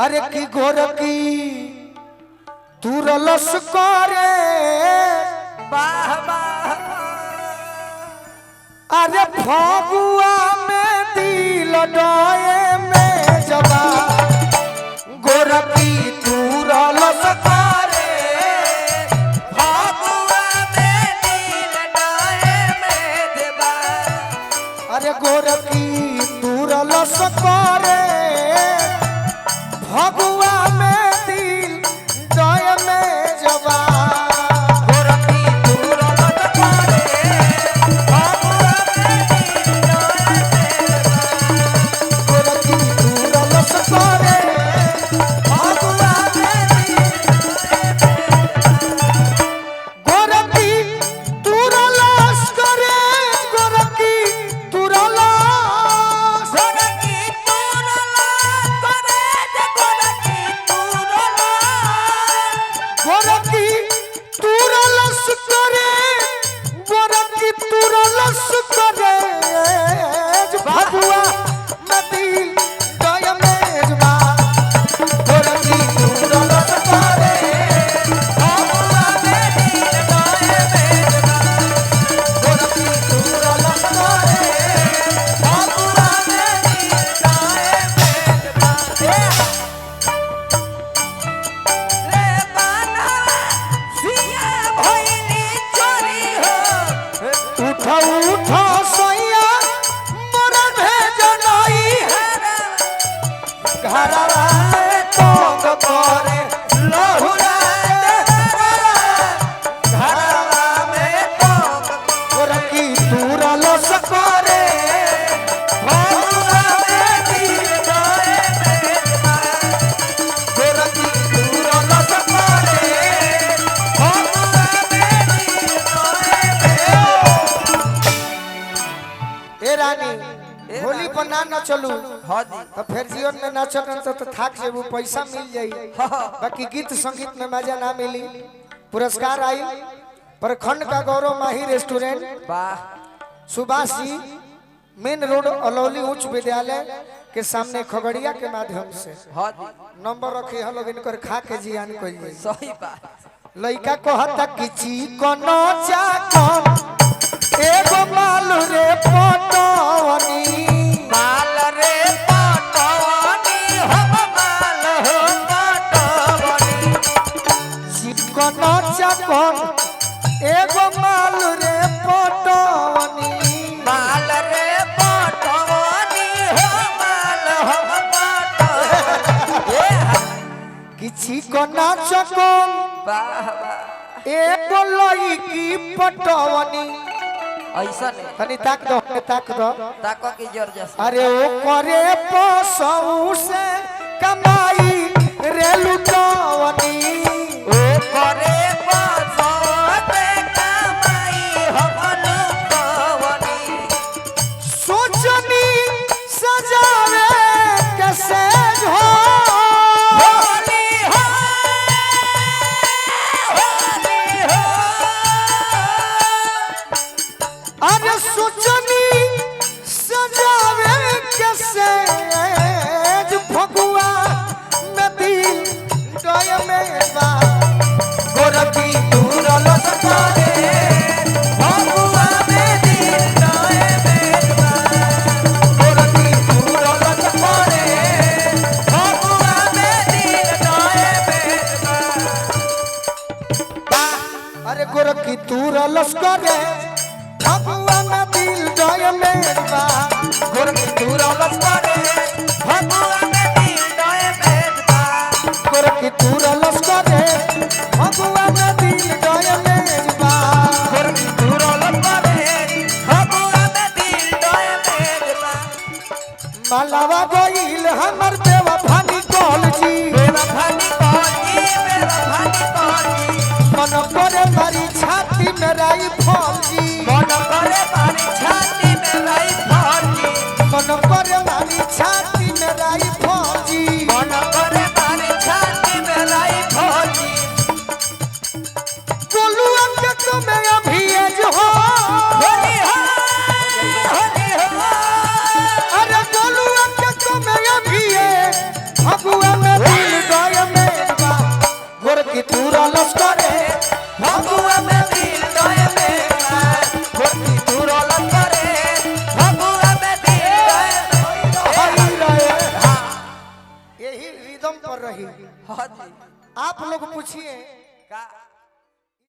अरे की गोरकी तू रलस करे अरे फगुआ में दिल डोए में जबा गोरकी तू रलस करे फगुआ में दिल डोए में जबा अरे गोरकी तू रलस करे फगुआ में दिल डोए में जबा गोरकी तू रलस करे फगुआ में दिल डोए होली पर ना चलू हाँ जी तो फिर जीवन में ना चलन तो थाक जेबू पैसा मिल जाई बाकी गीत संगीत में मजा ना मिली पुरस्कार आई प्रखंड का गौरव माही restaurant Subhash ji main road Alauli उच्च विद्यालय के सामने खगड़िया के माध्यम से हाँ जी नंबर रखे हम लोग इनकर खा के जियान कोई सही बात लइका कहता कि चिकनो चाकन एगो माल रे पटवनी माल रे पटवनी हम माल हो पटवनी चिकनो चाकन एगो माल रे पटवनी माल रे पटवनी हो माल हम पटवनी कि चिकना चाकन एगो लइकी पटवनी ऐसा नहीं तनी ताक दो ताको की जोर जैसे अरे ओ करे पसऊ से कमाई रे लुटवनी ओ करे पसऊ से कमाई हम लुटवनी सोचनी सजावे कैसे हो होली हो अरे सोचनी सजावे कैसे फगुआ नदी डोय में बा गोरकी दूर लसकारे फगुआ में दिल डोय में बा गोरकी दूर लसकारे फगुआ में दिल डोय में बा अरे गोरकी दूर लसकारे फगुआ में दिल डोय में बा गोरकी दूर लसकारे फगुआ में दिल डोय में बा गोरकी दूर लसकारे फगुआ में दिल डोय में बा गोरकी दूर लसकारे फगुआ में दिल डोय में बा मालावा गइल हमर बेवफानी कॉल जी बेवफानी कौनी मन करे मारी छाती में राइफल जी मन करे मारी छाती में राइफल जी मन करे मारी यही रिदम पर रही। हाँ जी आप लोग पूछिए का